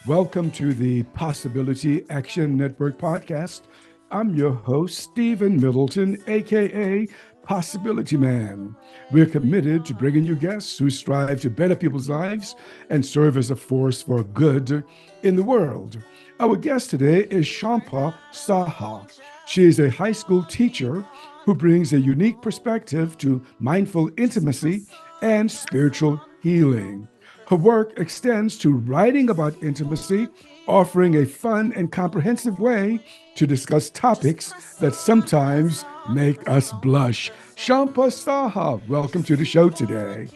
Welcome to the Possibility Action Network podcast. I'm your host, Stephen Middleton, aka Possibility Man. We're committed to bringing you guests who strive to better people's lives and serve as a force for good in the world. Our guest today is Shampa Saha. She is a high school teacher who brings a unique perspective to mindful intimacy and spiritual healing. Her work extends to writing about intimacy, offering a fun and comprehensive way to discuss topics that sometimes make us blush. Shampa Saha, welcome to the show today.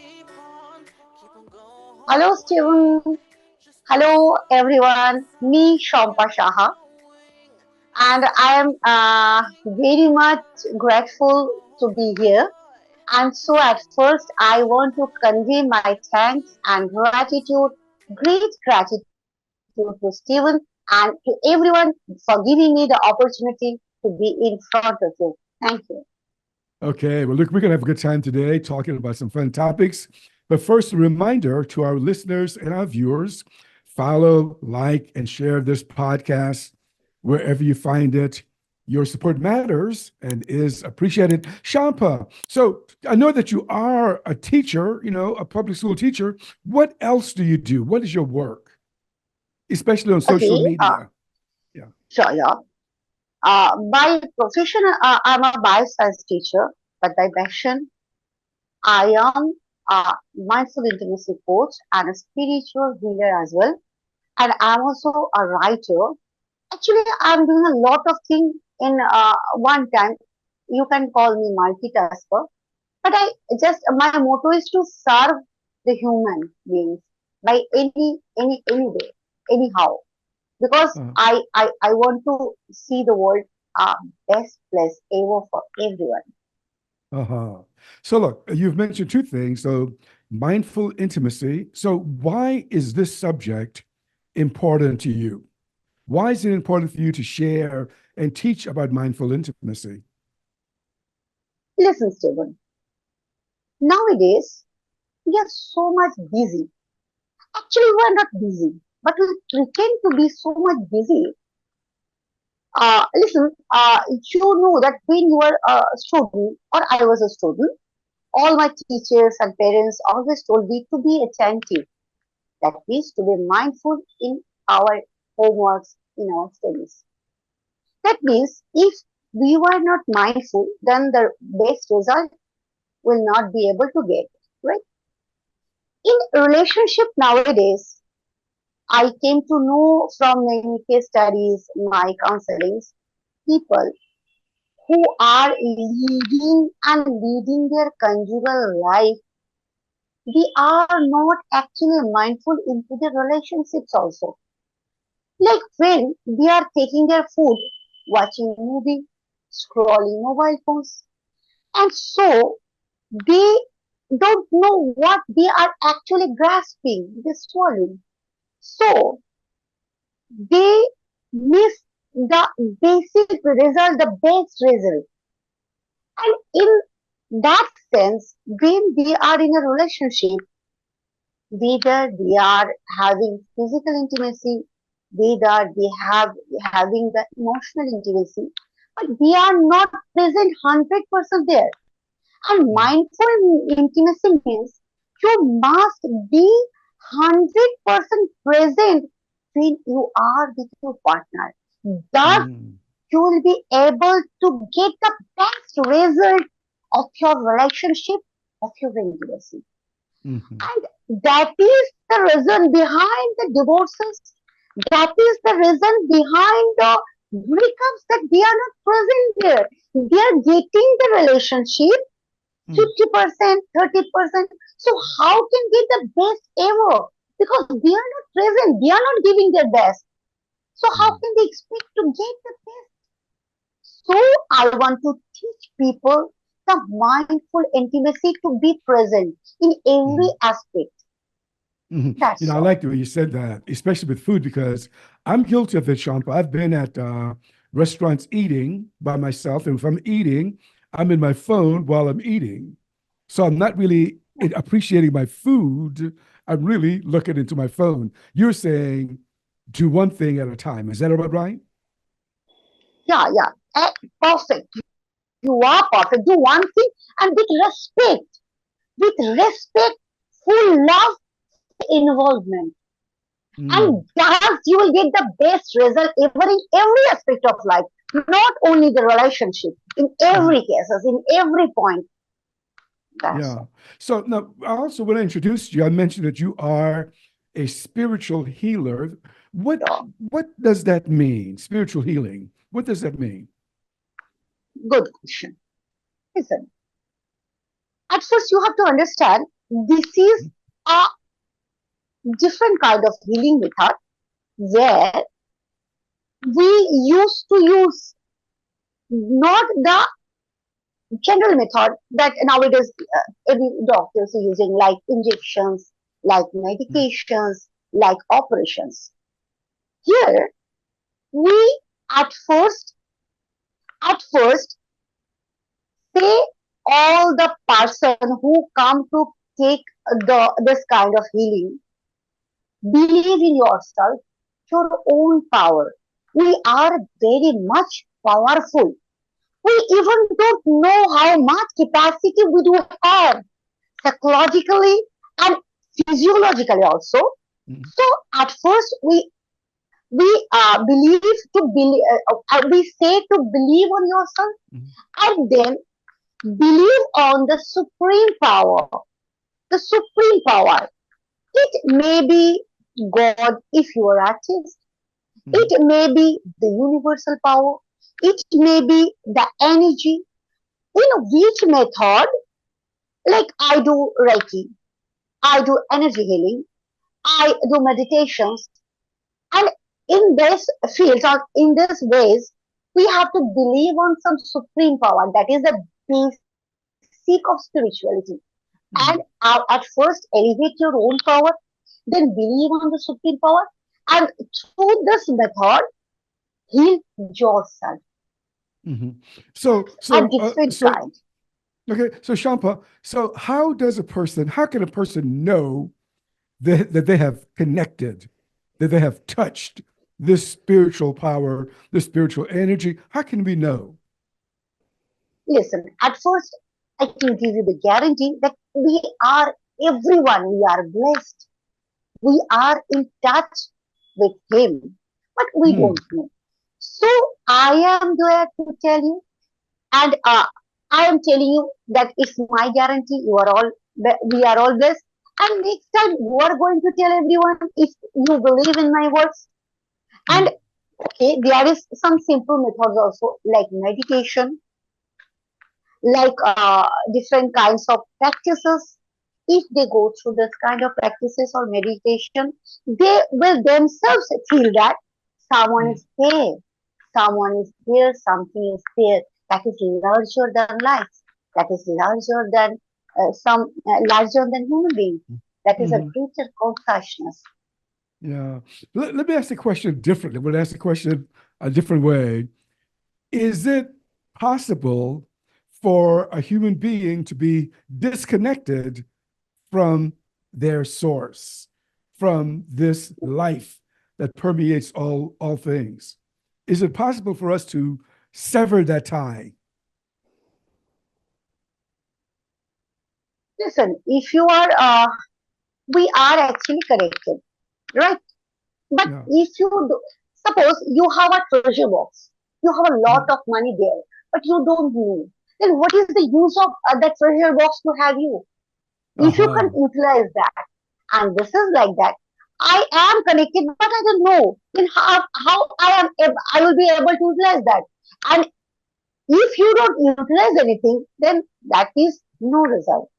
Hello, Stephen. Hello, everyone. Me, Shampa Saha, and I am very much grateful to be here. And so, at first, I want to convey my thanks and gratitude, great gratitude to Stephen and to everyone for giving me the opportunity to be in front of you. Thank you. Okay, well, look, we're going to have a good time today talking about some fun topics. But first, a reminder to our listeners and our viewers follow, like, and share this podcast wherever you find it. Your support matters and is appreciated. Shampa, so I know that you are a teacher, a public school teacher. What else do you do? What is your work, especially on social Okay, media? Yeah. sure, yeah. By profession, I'm a bioscience teacher, but by passion, I am a mindful intimacy coach and a spiritual healer as well. And I'm also a writer. Actually, I'm doing a lot of things in one time. You can call me multitasker. But I just my motto is to serve the human beings by any way, anyhow. Because Uh, I want to see the world best place ever for everyone. uh-huh. So look, you've mentioned two things. So mindful intimacy. So why is this subject important to you? Why is it important for you to share and teach about mindful intimacy? Listen, Stephen. Nowadays, we are so much busy. Actually, we are not busy, but we pretend to be so much busy. Listen, you know that when you were a student, or I was a student, all my teachers and parents always told me to be attentive. That means to be mindful in our homeworks, in our studies. That means if we were not mindful, then the best result will not be able to get, right? In relationship nowadays, I came to know from many case studies, my counselings, people who are living and leading their conjugal life, they are not actually mindful into their relationships also. Like when they are taking their food, watching movie, scrolling mobile phones, and so they don't know what they are actually grasping, they swallowing. So they miss the basic result, the best result. And in that sense, when they are in a relationship, whether they are having physical intimacy, whether they have having the emotional intimacy, but they are not present 100% there. And Mm, mindful intimacy means you must be 100% present when you are with your partner. That mm, you will be able to get the best result of your relationship, of your intimacy. mhm, And that is the reason behind the divorces. That is the reason behind the breakups that they are not present there. They are getting the relationship mm, 50%, 30%. So how can get the best ever? Because they are not present. They are not giving their best. So how mm, can they expect to get the best? So I want to teach people the mindful intimacy to be present in every mhm, aspect. mhm. That's I all. like the way you said that, especially with food, because I'm guilty of it, Sean. I've been at restaurants eating by myself, and if I'm eating, I'm in my phone while I'm eating. So I'm not really appreciating my food. I'm really looking into my phone. You're saying do one thing at a time. Is that about right? Yeah, yeah. Perfect. You are perfect. Do one thing and with respect, full love, full involvement. And Mm, thus you will get the best result ever in every aspect of life, not only the relationship, in mhm. every cases, in every point. That's Yeah. So now, also when I introduced you, I mentioned that you are a spiritual healer. What all. what does that mean? Spiritual healing. What does that mean? Good question. Listen, at first you have to understand this is a different kind of healing method where we used to use not the general method that nowadays every doctors are using, like injections, like medications, like operations. Here we at first at first say all the person who come to take this kind of healing, believe in yourself, your own power. We are very much powerful. We even don't know how much capacity we do have psychologically and physiologically also. Mhm, So at first we believe to believe, we say to believe on yourself, mhm, and then believe on the supreme power. The supreme power. It may be God if you are artist. mhm, It may be the universal power. It may be the energy. In which method, like I do Reiki, I do energy healing, I do meditations, and in this field or in this ways, we have to believe on some supreme power. That is the basic of spirituality. And mhm. at first, elevate your own power, then believe on the supreme power, and through this method, heal yourself Mhm. So, at so, uh, different so, kinds. okay. So, Shampa, so how can a person know that they have connected, that they have touched this spiritual power, this spiritual energy? How can we know? Listen, at first, I can give you the guarantee that we are everyone, we are blessed. We are in touch with Him, but we Hmm. don't know. So, I am there to tell you, and I am telling you that it's my guarantee. You are all, we are all blessed. And next time, you are going to tell everyone if you believe in my words. And Mhm. okay, there is some simple methods also, like meditation, like different kinds of practices. If they go through this kind of practices or meditation, they will themselves feel that someone Mhm. is there, someone is there, something is there that is larger than life, that is larger than human being, that is a Mhm. greater consciousness. Yeah. Let me ask the question differently. I'm going to ask the question a different way. Is it possible for a human being to be disconnected from their source, from this life that permeates all things? Is it possible for us to sever that tie? Listen, if you are, we are actually connected, right? But Yeah. if you do, suppose you have a treasure box, you have a lot Mhm. of money there, but you don't know, then what is the use of that treasure box to have you? If you can Uh-huh. utilize that, and this is like that, I am connected, but I don't know. Then how I will be able to utilize that? And if you don't utilize anything, then that is no result.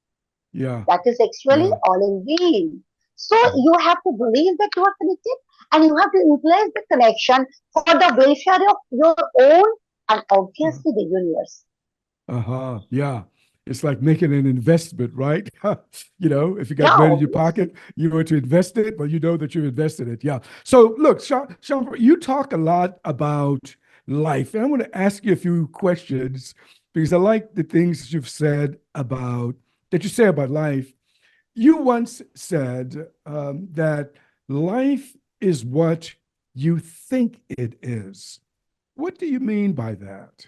Yeah. That is actually Yeah. all in vain. So Mhm. you have to believe that you are connected, and you have to utilize the connection for the welfare of your own and Uh-huh. obviously the universe. Uh-huh. Yeah. It's like making an investment, right? If you got Yeah, money in your obviously. pocket, you want to invest it, but you know that you've invested it. Yeah. So look, Sean, you talk a lot about life. And I want to ask you a few questions because I like the things that you say about life. You once said that life is what you think it is. What do you mean by that?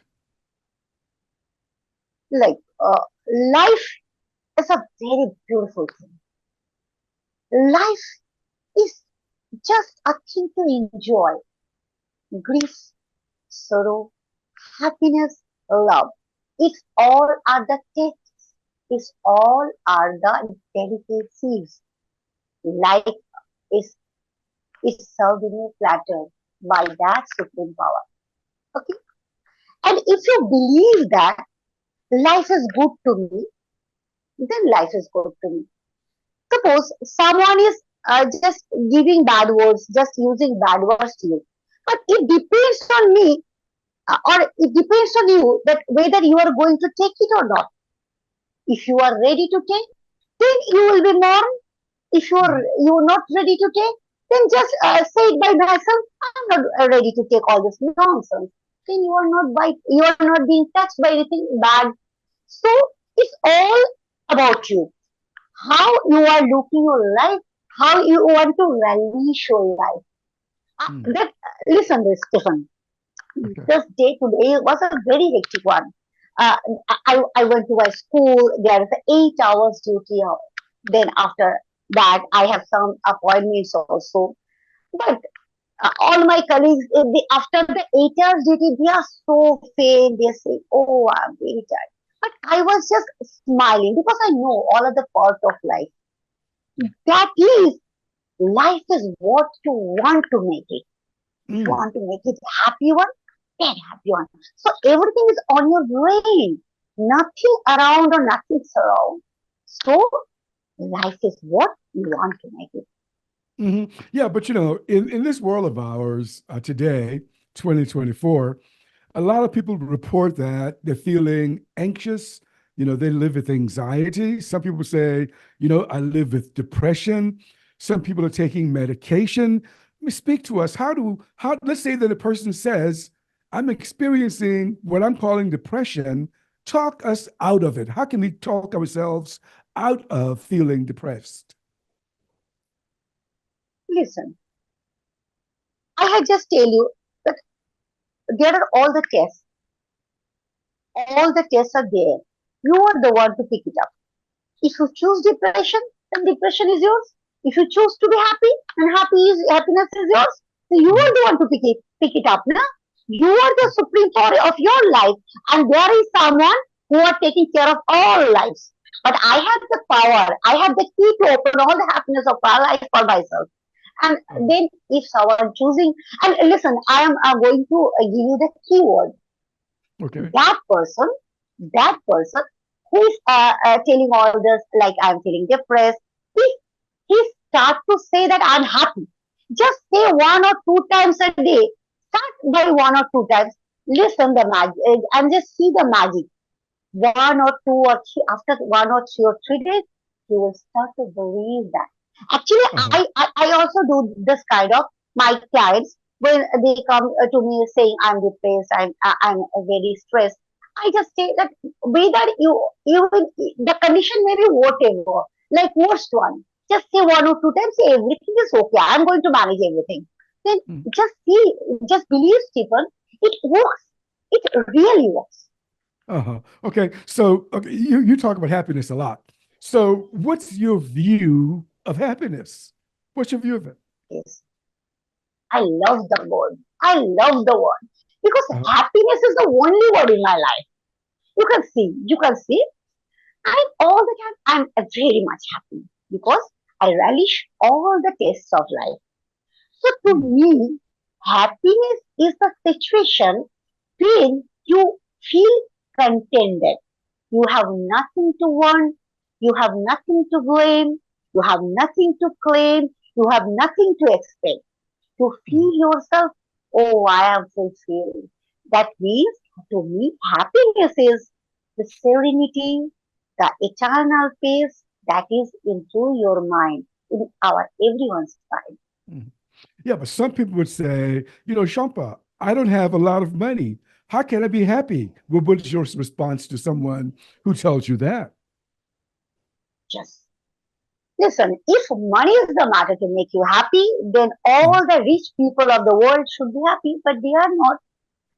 Like, life is a very beautiful thing. Life is just a thing to enjoy. Grief, sorrow, happiness, love. It's all are the tastes. It's all are the delicacies. Life is is served in a platter by that supreme power. Okay, and if you believe that life is good to me, then life is good to me. Suppose someone is just giving bad words, just using bad words to you, but it depends on me, or it depends on you that whether you are going to take it or not. If you are ready to take, then you will be mourned. If Mhm. you're not ready to take, then just say it by myself. I'm not ready to take all this nonsense. Then you are not being touched by anything bad. So it's all about you. How you are looking your life, how you want to relish your life. Mm. That listen, this Stephen. Okay. This day today was a very hectic one. Uh, I went to my school. There is 8 hours duty. Then after that, I have some appointments also. But all my colleagues, after the 8 hours duty, they are so faint. They say, "Oh, I'm very tired." But I was just smiling because I know all of the parts of life. That is, life is what you want to make it. If you Mm. want to make it happy one, then happy one. So everything is on your brain. Nothing around or nothing surround. So life is what you want to make it. Mhm. Yeah, but in this world of ours today, 2024, a lot of people report that they're feeling anxious. They live with anxiety. Some people say, I live with depression. Some people are taking medication. Let me speak to us. Let's say that a person says, I'm experiencing what I'm calling depression. Talk us out of it. How can we talk ourselves out of feeling depressed? Listen, I had just tell you that there are all the tests are there. You are the one to pick it up. If you choose depression, then depression is yours. If you choose to be happy, then happiness is yours. So you are Mhm. the one to pick it up, na? You are the supreme power of your life, and there is someone who are taking care of all lives. But I have the power. I have the key to open all the happiness of our life for myself. And Uh, then if someone choosing, and listen, I am going to give you the keyword. okay. That person, that person who is telling all this, like I'm feeling depressed, he, he start to say that I'm happy. Just say 1 or 2 times a day. Start by 1 or 2 times. Listen the magic and just see the magic. 1 or 2 or 3, after 1 or 2 or 3 days, you will start to believe that. Actually, Uh-huh. I also do this kind of my clients when they come to me saying I'm depressed, I'm very stressed. I just say that whether you will, the condition may be whatever, like worst one. Just say 1 or 2 times, say everything is okay. I'm going to manage everything. Then Mm. just see, just believe, Stephen. It works. It really works. Uh-huh. Okay. So okay, you talk about happiness a lot. So what's your view of happiness? What's your view of it? Yes. I love the word. I love the word because Uh, happiness is the only word in my life. You can see, I'm all the time. I'm very much happy because I relish all the tastes of life. So to mm, me, happiness is the situation when you feel contented. You have nothing to want. You have nothing to blame. You have nothing to claim. You have nothing to expect. To mhm. feel yourself, oh, I am fulfilled. That means to me, happiness is the serenity, the eternal peace that is into your mind, in our everyone's mind. Mhm. Yeah, but some people would say, Shampa, I don't have a lot of money. How can I be happy? Well, what's your response to someone who tells you that? Yes. Listen, if money is the matter to make you happy, then all Uh-huh. the rich people of the world should be happy, but they are not.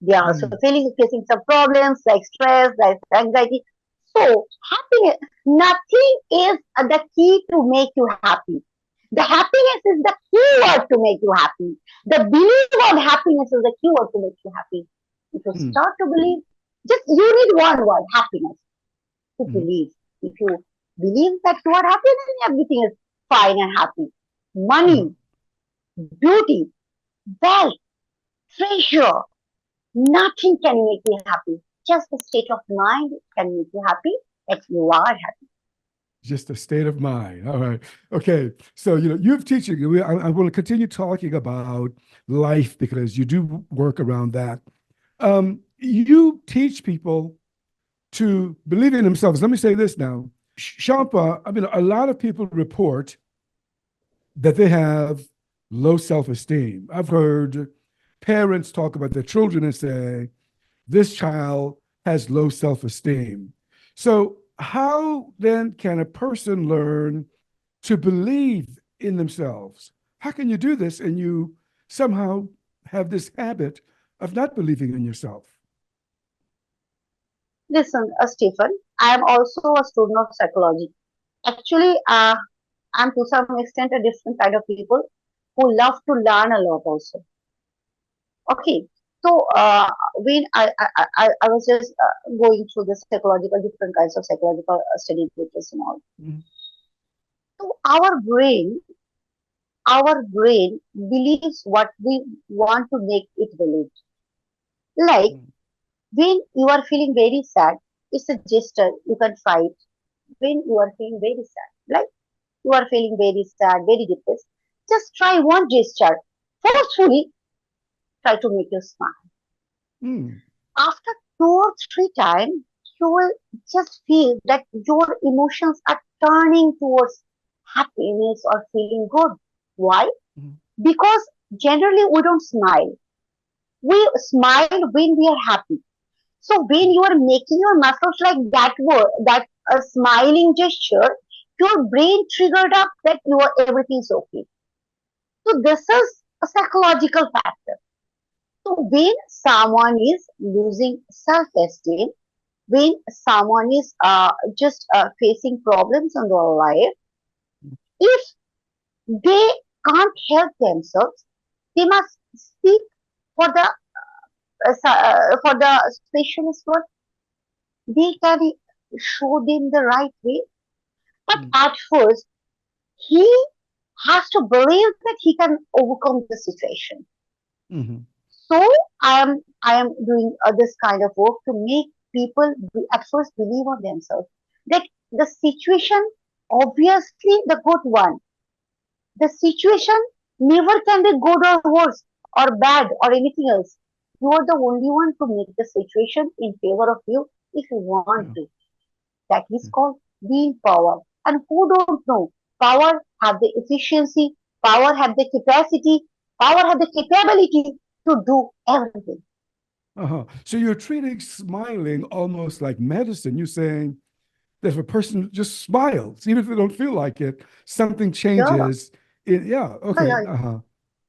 They are also Mm, facing some problems like stress, like anxiety. So happiness, nothing is the key to make you happy. The happiness is the keyword to make you happy. The belief on happiness is the keyword to make you happy. If you mm, start to believe, just you need one word, happiness, to mm, believe. If you believe that you are happy, then everything is fine and happy. uh-huh. Money, beauty, wealth, treasure, nothing can make you happy. Just the state of mind can make you happy if you are happy. Just a state of mind. All right. Okay. So, you've teaching. I want to continue talking about life because you do work around that. You teach people to believe in themselves. Let me say this now. Shampa, I mean, a lot of people report that they have low self esteem. I've heard parents talk about their children and say, this child has low self esteem. So, how then can a person learn to believe in themselves? How can you do this and you somehow have this habit of not believing in yourself? Listen, Stephen, I am also a student of psychology. Actually, I'm to some extent a different kind of people who love to learn a lot also. Okay, so when I was just going through the psychological, different kinds of psychological study papers and all. Mm, So our brain believes what we want to make it believe. Like mm, when you are feeling very sad, it's a gesture you can fight. When you are feeling very sad, like you are feeling very sad, very depressed, just try one gesture. Forcefully try to make you smile. mm, After 2 or 3 times, you will just feel that your emotions are turning towards happiness or feeling good. Why? mm, Because generally we don't smile. We smile when we are happy. So when you are making your muscles like that word, that smiling gesture, your brain triggered up that everything's okay. So this is a psychological factor. So when someone is losing self-esteem, when someone is just facing problems in their life, if they can't help themselves, they must seek for the specialist. What they can show them the right way. But mm, at first, he has to believe that he can overcome the situation. mhm, So I am doing this kind of work to make people at first believe on themselves that the situation, obviously the good one, the situation never can be good or worse or bad or anything else. You are the only one to make the situation in favor of you if you want yeah, to. That is yeah. called being power. And who don't know? Power have the efficiency, power have the capacity, power have the capability to do everything. Uh-huh. So you're treating smiling almost like medicine. You're saying that if a person just smiles, even if they don't feel like it, something Yeah, changes. Yeah, yeah, okay. yeah. Uh-huh.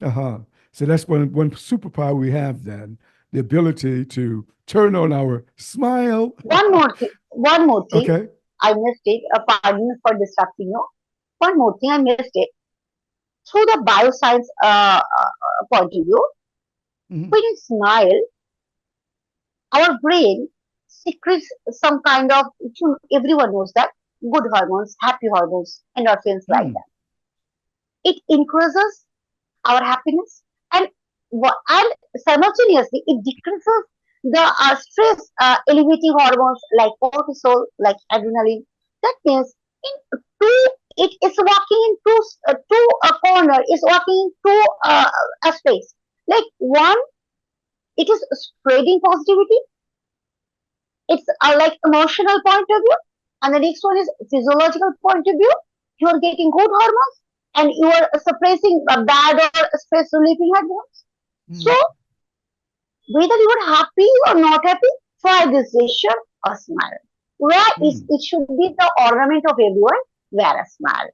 Uh-huh. So that's one superpower we have then, the ability to turn on our smile. One more thing, Okay. I missed it. Pardon for distracting you. One more thing, I missed it. Through the bioscience point of view, Hmm. when you smile, our brain secretes some kind of, everyone knows that, good hormones, happy hormones, endorphins like Mm. that. It increases our happiness and and simultaneously it decreases the stress elevating hormones like cortisol, like adrenaline. That means in two, it is walking in two corner, is walking in two aspects. Like one, it is spreading positivity. It's like emotional point of view, and the next one is physiological point of view. You are getting good hormones, and you are suppressing bad or stress relieving hormones. So Mm. whether you are happy or not happy, try this gesture or smile. Where is Mm. it should be the ornament of everyone, wear a smile.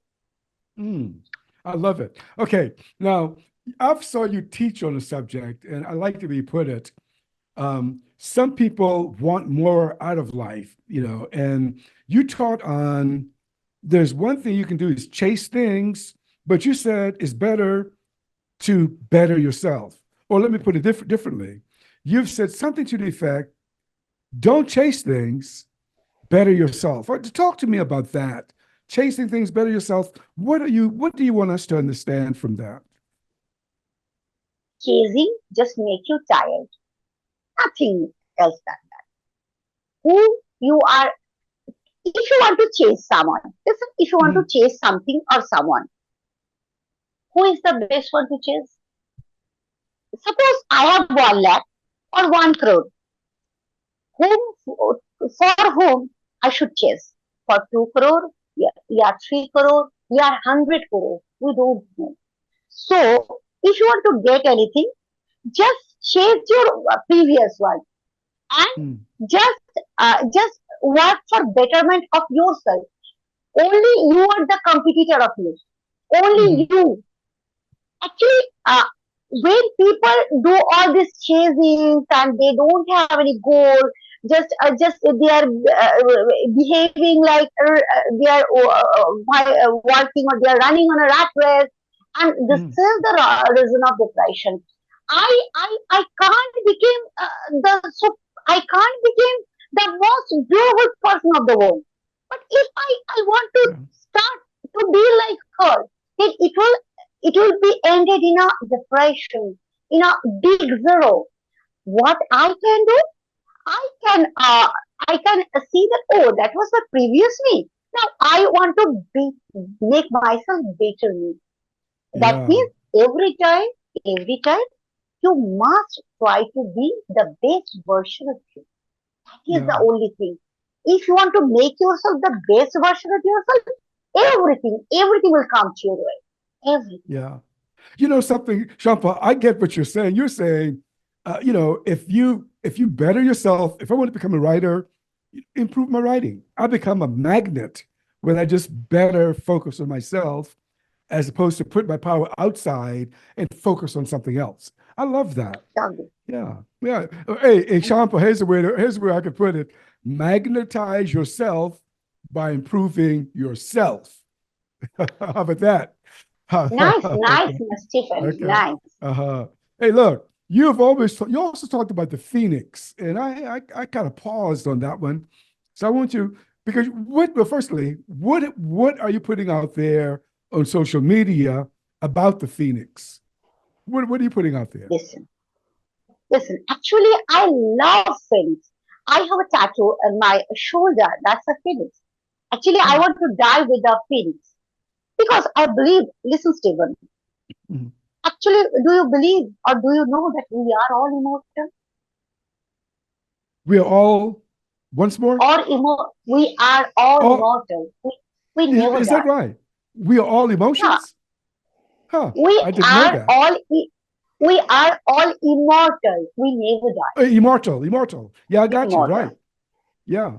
Mm, I love it. Okay, now I've saw you teach on the subject, and I like the way you put it. Some people want more out of life, and you taught on there's one thing you can do is chase things, but you said it's better to better yourself. Or let me put it differently. You've said something to the effect, don't chase things, better yourself. Talk to me about that. Chasing things, better yourself. What do you want us to understand from that? Chasing just make you tired. Nothing else than that. Who you are, if you want to chase someone, listen, if you want to Mhm, chase something or someone, who is the best one to chase? Suppose I have 1 lakh or 1 crore. Whom for whom I should chase? For 2 crore? Yeah, yeah, 3 crore? Yeah, 100 crore. We don't know. So if you want to get anything, just chase your previous one mm, and just work for betterment of yourself. Only you are the competitor of you. Only mhm, you. Actually, when people do all this chasing and they don't have any goal, just they are behaving like they are working or they are running on a rat race, and this mm. is the reason of depression. I can't become I can't become the most beautiful person of the world. But if I want to Yeah, start to be like her, then it will be ended in a depression, in a big zero. What I can do, I can uh, I can see that, oh, that was the previous me. Now I want to make myself better me. That yeah, means every time you must try to be the best version of you. That is the yeah, only thing. If you want to make yourself the best version of yourself, everything will come to your way. Everything. yeah. You know something, Shampa, I get what you're saying. You're saying, if you better yourself, if I want to become a writer, improve my writing. I become a magnet when I just better focus on myself as opposed to put my power outside and focus on something else. I love that. Exactly. Yeah, yeah. Hey, Shampa, here's where I could put it. Magnetize yourself by improving yourself. How about that? Nice, nice, Okay. Stephen. Okay. Nice. Uh-huh. Hey, look, you also talked about the Phoenix, and I kind of paused on that one. So I want you because well, firstly, what are you putting out there on social media about the Phoenix? What are you putting out there? Listen, listen. Actually, I love phoenix. I have a tattoo on my shoulder. That's a phoenix. Actually, I Mm, want to die with a phoenix because I believe. Listen, Stephen. mm. Actually, do you believe or do you know that we are all immortal? We are all once more. We are all All immortal. We never is that die. right? We are all Yeah, emotions? Huh? we I didn't know are that. all we are all immortal. We never die. Immortal, immortal. Yeah, I got you. Right. Immortal. Yeah.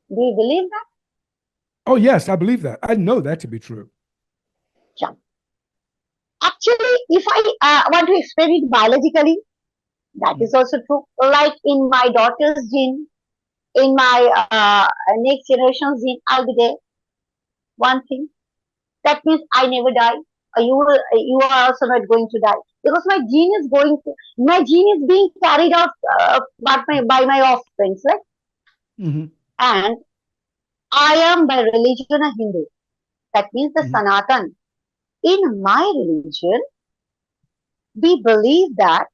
Do you believe that? Oh, yes, I believe that. I know that to be true. Yeah. Actually, if I want to explain it biologically, that Mm, is also true. Like in my daughter's gene, in my next generation's gene, I'll be there. One thing. That means I never die. You are also not going to die because my gene is being carried out by my offspring, right? mhm, And I am by religion a Hindu. That means the mhm, Sanatan. In my religion, we believe that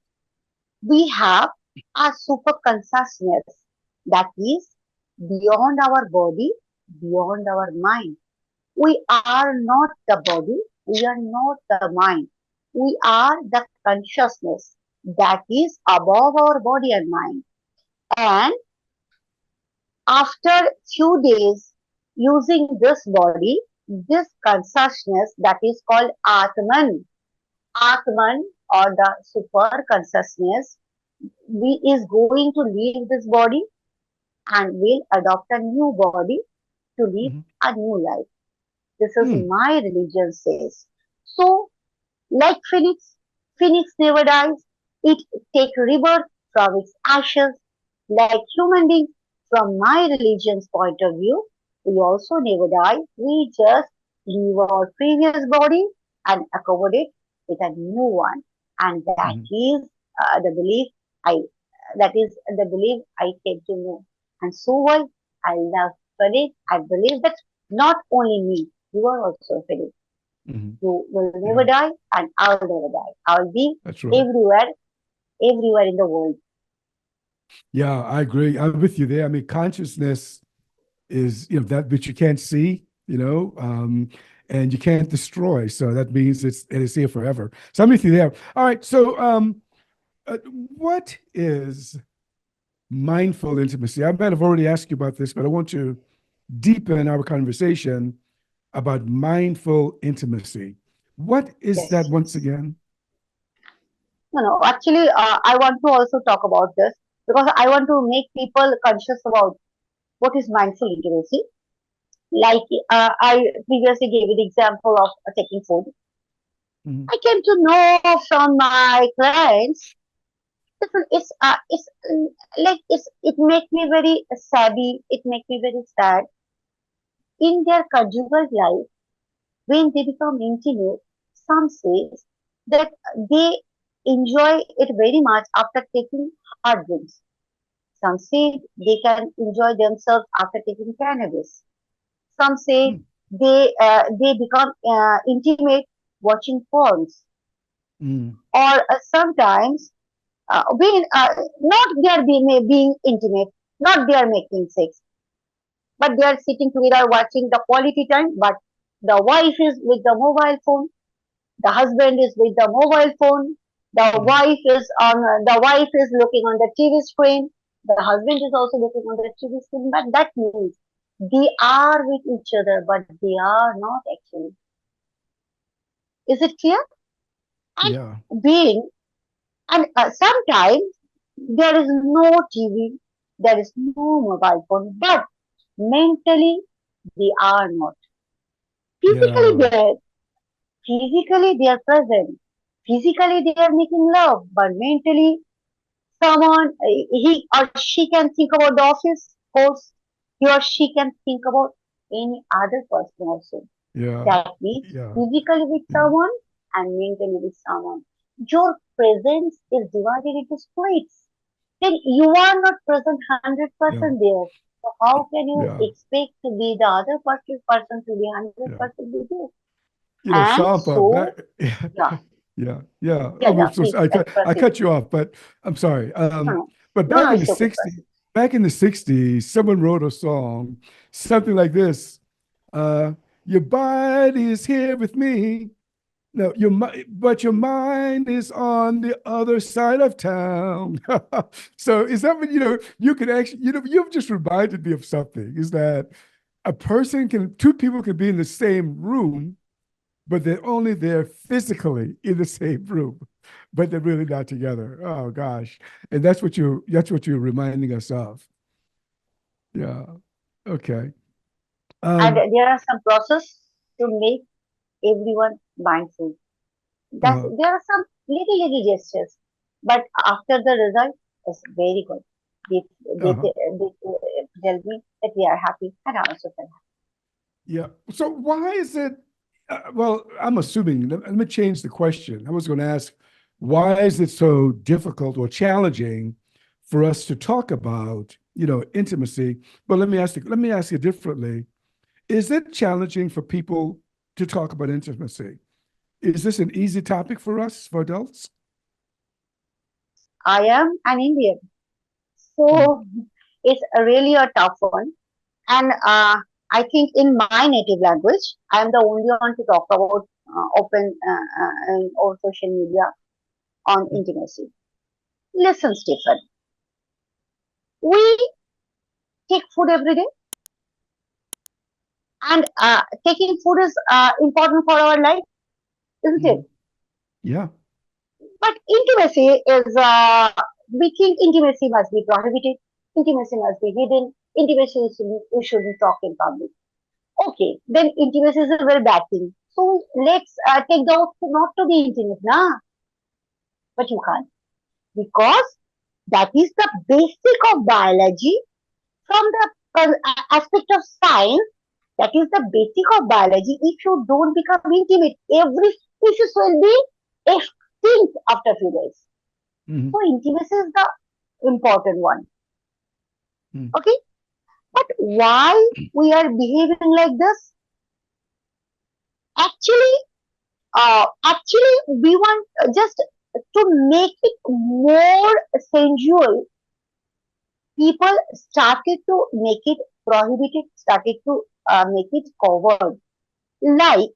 we have a super consciousness that is beyond our body, beyond our mind. We are not the body, we are not the mind. We are the consciousness that is above our body and mind. And after few days using this body, this consciousness that is called Atman or the super consciousness, we is going to leave this body and will adopt a new body to live mhm. a new life. This is Hmm. my religion says. So, like Phoenix never dies. It take rebirth from its ashes. Like human beings, from my religion's point of view, we also never die. We just leave our previous body and accommodate with a new one. And that Hmm. is the belief I that is the belief I came to know. And so why I love Philip. I believe that not only me, you are also Philip. Hmm. You will never Yeah, die and I'll never die. I'll be that's right. everywhere, everywhere in the world. Yeah, I agree. I'm with you there. I mean, consciousness is, that which you can't see, and you can't destroy. So that means it is here forever. So I'm with you there. All right. So, uh, what is mindful intimacy? I might have already asked you about this, but I want to deepen our conversation about mindful intimacy. What is that Yes. once again? No, no. Actually, I want to also talk about this because I want to make people conscious about what is mindful intimacy. Like I previously gave you the example of taking food. Mhm. I came to know from my clients. It makes me very savvy. It makes me very sad in their conjugal life when they become intimate. Some says that they enjoy it very much after taking hard drinks. Some say they can enjoy themselves after taking cannabis. Some say Mm, they become intimate watching films, mm, or sometimes being not they are being intimate, not they are making sex, but they are sitting together watching the quality time. But the wife is with the mobile phone, the husband is with the mobile phone, mm. the wife is looking on the TV screen, the husband is also looking on the TV screen. But that means they are with each other, but they are not actually. Is it clear? Yeah. And being and sometimes there is no TV, there is no mobile phone, but mentally they are not. Physically Yeah. physically they are present. Physically they are making love, but mentally someone he or she can think about the office course. He or she can think about any other person also. Yeah. That means Yeah. physically with Yeah. someone and mentally with someone. Your presence is divided into splits. Then you are not present Yeah. 100% there. So how can you Yeah. expect to be the other person to be Yeah. 100% with you? And Shampa, so, back. yeah, Yeah. Yeah. yeah, Oh, yeah. so Please I proceed. cut you off, but I'm sorry. No, no, But no, no. It's okay. Proceed. back in the 60s, someone wrote a song, something like this. Uh, your body is here with me. No, but your mind is on the other side of town. So is that what you can actually, you've just reminded me of something, is that two people can be in the same room, but they're only there physically in the same room, but they're really not together. Oh gosh. And that's what you're reminding us of. Yeah. Okay. And Um, there are some process to make everyone mindful. That uh, there are some little gestures, but after the result is very good. uh, They tell me that we are happy and I also feel yeah. So why is it? Well, I'm assuming. Let me change the question. I was going to ask, why is it so difficult or challenging for us to talk about, intimacy? But let me ask you differently. Is it challenging for people to talk about intimacy? Is this an easy topic for us, for adults? I am an Indian, Mm, so it's really a tough one. And I think in my native language, I am the only one to talk about open or social media on mm, intimacy. Listen, Stephen, we take food every day, and taking food is important for our life, isn't it? mm. Yeah. But intimacy is, we think intimacy must be prohibited, intimacy must be hidden, intimacy we shouldn't talk in public. Okay, then intimacy is a very bad thing. So let's take the oath not to be intimate, nah, but you can't because that is the basic of biology from the aspect of science. That is the basic of biology. If you don't become intimate, every species will be extinct after a few days. Mhm. So intimacy is the important one. Mhm. Okay, but why we are behaving like this? Actually, actually, we want just to make it more sensual. People started to make it prohibited, started to make it covered. Like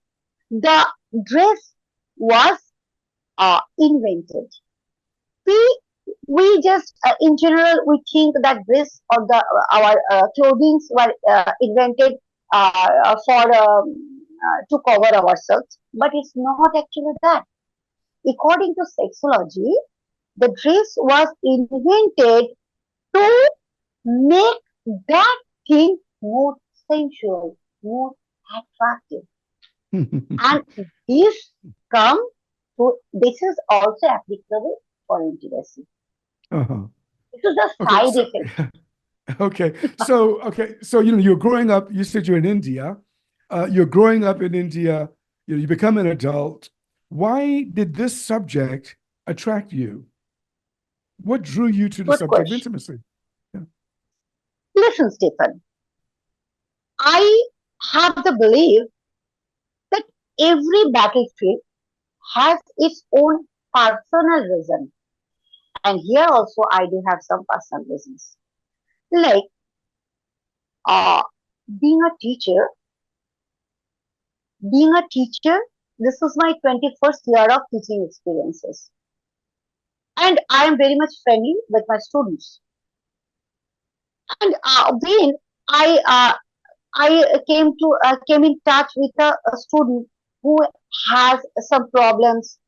the dress was invented. We just in general we think that dress or the our clothing were invented to cover ourselves, but it's not actually that. According to sexology, the dress was invented to make that thing more sensual, more attractive. And this come to this is also applicable for intimacy. Uh-huh. This is a Okay, side so effect. so you're growing up. You said you're in India. You're growing up in India. You become an adult. Why did this subject attract you? What drew you to the Good subject of question. intimacy? Yeah. Listen, Stephen, I have the belief that every battlefield has its own personal reason. And here also I do have some personal reasons. Like uh, being a teacher, being a teacher, this is my 21st year of teaching experiences. And I am very much friendly with my students. And when I came in touch with a student who has some problems,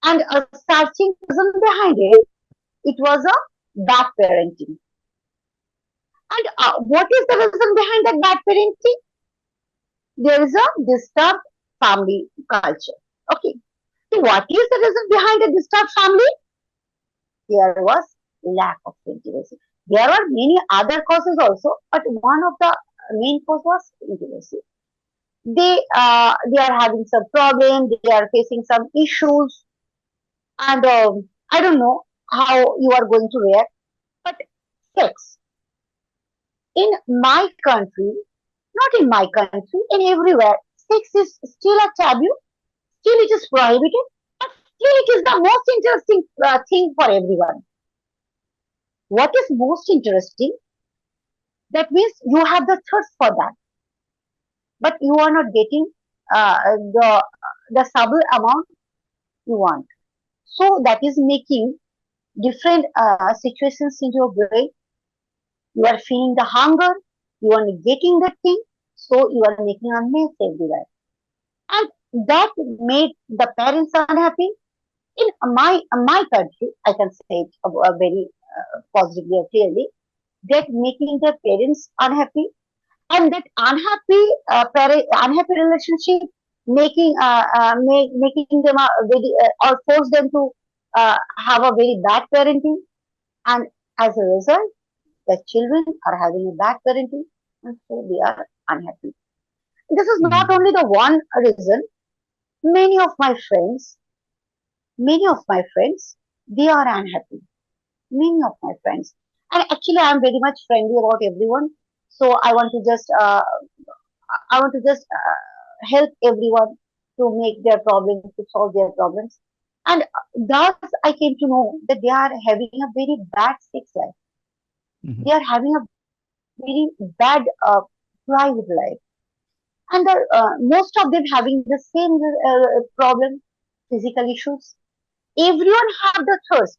and searching the reason behind it, it was a bad parenting. And what is the reason behind that bad parenting? There is a disturbed family culture. Okay, so what is the reason behind a disturbed family? There was lack of intimacy. There are many other causes also, but one of the main cause was intimacy. They are having some problem, they are facing some issues, and I don't know how you are going to react, but sex in my country, not in my country, in everywhere, sex is still a taboo, still it is prohibited, but still it is the most interesting thing for everyone. What is most interesting? That means you have the thirst for that, but you are not getting the sub amount you want. So that is making different situations in your brain. You are feeling the hunger, you are getting that thing, so you are making a mess everywhere. And that made the parents unhappy. In my country, I can say it very positively or clearly, that making the parents unhappy, and that unhappy relationship making them a very or force them to have a very bad parenting, and as a result the children are having a bad parenting, and so they are unhappy. This is not Mhm. only the one reason. Many of my friends, many of my friends, they are unhappy. Many of my friends, and actually I am very much friendly about everyone. So I want to just help everyone to make their problems, to solve their problems. And thus I came to know that they are having a very bad sex life. They Mhm. are having a very bad private life. And most of them having the same problem, physical issues. Everyone have the thirst.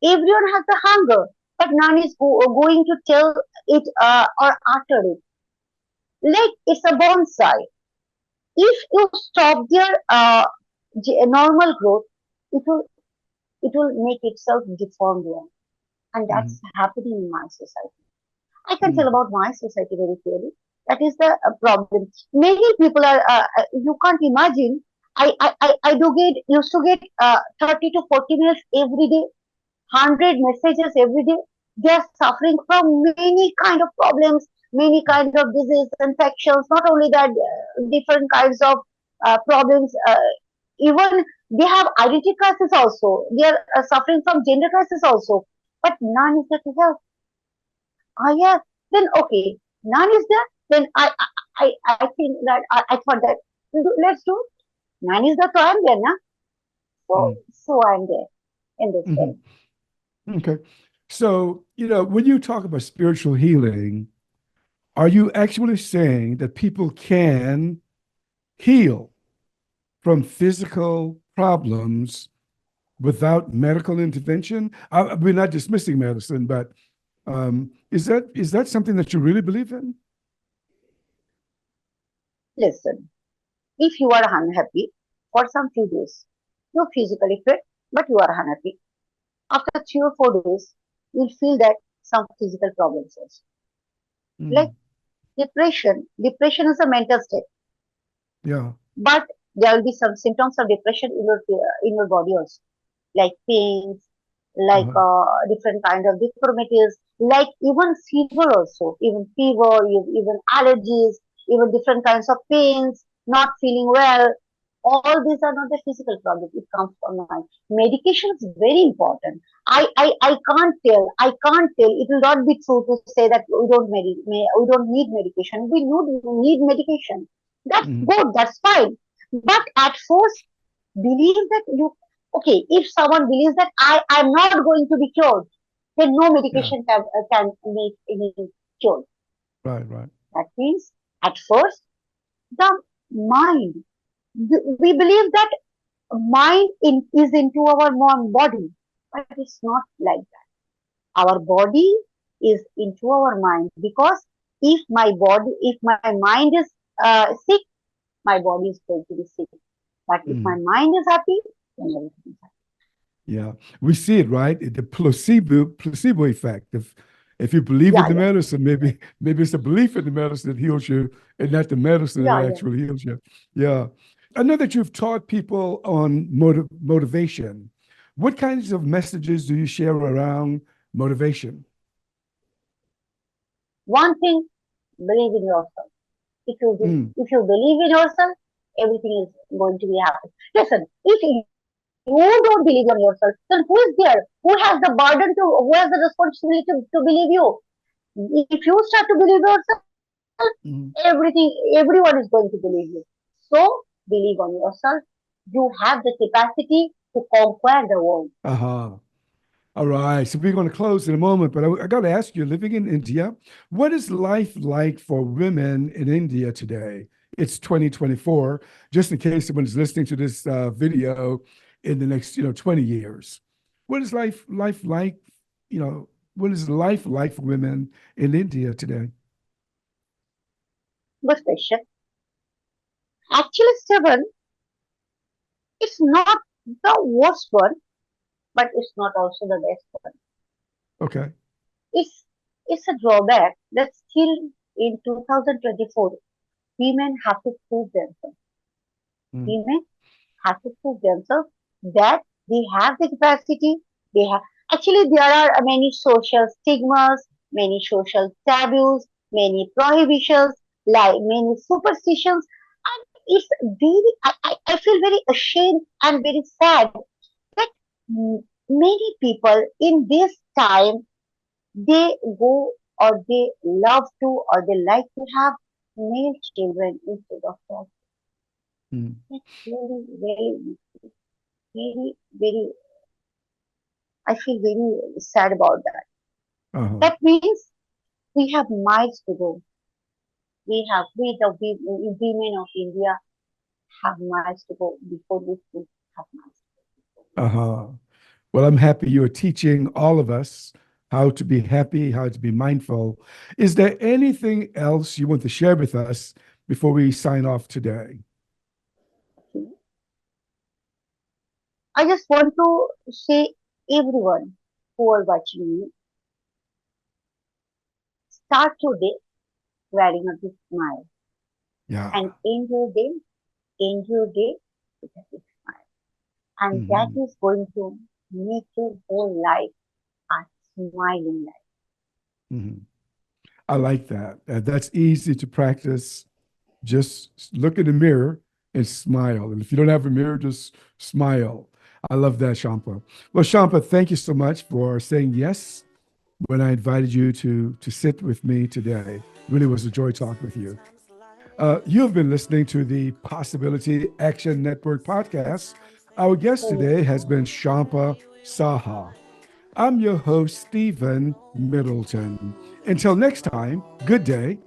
Everyone has the hunger, but none is going to tell it or utter it. Like it's a bonsai. If you stop their normal growth, it will it will make itself deformed one, and that's Mhm. happening in my society. I can tell Mhm. about my society very clearly. That is the problem. Many people are, you can't imagine. I do get, used to get 30 to 40 minutes every day, 100 messages every day. They are suffering from many kind of problems, many kind of disease, infections. Not only that, different kinds of problems. Even they have identity crisis also. They are suffering from gender crisis also. But none is there to help. Ah, yeah. Then okay, none is there. Then I think that I thought that let's do. None is there, so I'm there, na. So Mm. so I'm there in this Mhm. film. Okay. So, when you talk about spiritual healing, are you actually saying that people can heal from physical problems without medical intervention? We're not dismissing medicine, but is that something that you really believe in? Listen, if you are unhappy for some few days, you're physically fit, but you are unhappy. After 3 or 4 days, you'll feel that some physical problems also. Like Mm. depression. Depression is a mental state, Yeah. but there will be some symptoms of depression in your body also, like pains, like Uh-huh. different kind of deformities, like even fever also, even fever, even allergies, even different kinds of pains, not feeling well. All these are not the physical problems. It comes from mind. Medication is very important. I can't tell. It will not be true to say that we don't need medication. We need medication. That's Mhm. good. That's fine. But at first, believe that you okay, if someone believes that I am not going to be cured, then no Yeah. medication can make any cure. Right. Right. That means at first the mind, we believe that is into our body, but it's not like that. Our body is into our mind because if my mind is sick, my body is going to be sick. But if my Mhm. mind is happy, then everything is happy. Yeah, we see it, right? The placebo effect. If you believe in Yeah, the yeah, medicine, maybe it's the belief in the medicine that heals you, and not the medicine yeah, that yeah. actually heals you. Yeah, I know that you've taught people on motivation. What kinds of messages do you share around motivation? One thing, believe in yourself. Mm, If you believe in yourself, everything is going to be happy. Listen, if you don't believe in yourself, then who is there? Who has the responsibility to believe you? If you start to believe yourself, mm, everyone is going to believe you. So believe on yourself. You have the capacity to conquer the world. uh-huh. All right, so we're going to close in a moment, but I got to ask you, living in India, what is life like for women in India today? It's 2024, just in case someone's listening to this video in the next, 20 years. What is life like, you know, what is life like for women in India today? Good question. Actually, Stephen, it's not the worst one, but it's not also the best one. Okay. It's it's a drawback that still in 2024 women have to prove themselves. Mm, Women have to prove themselves that they have the capacity. They have actually there are many social stigmas, many social taboos, many prohibitions, like many superstitions, and it's very. I feel very ashamed and very sad that many people in this time they go or they love to or they like to have male children instead of dogs. mm, That's really very, very, very, I feel very sad about that. uh-huh. That means we have miles to go. Women of India have miles to go before we could have miles. Uh-huh. Well, I'm happy you're teaching all of us how to be happy, how to be mindful. Is there anything else you want to share with us before we sign off today? Okay. I just want to say everyone who are watching me, start your day wearing a big smile. Yeah. And end your day with a big smile. And that Hmm. is going to make your whole life a smiling life. Hmm. I like that. That's easy to practice. Just look in the mirror and smile. And if you don't have a mirror, just smile. I love that, Shampa. Well, Shampa, thank you so much for saying yes when I invited you to sit with me today. Really was a joy talking with you. You've been listening to the Possibility Action Network podcast. Our guest Hmm. today has been Shampa Saha. I'm your host, Stephen Middleton. Until next time, good day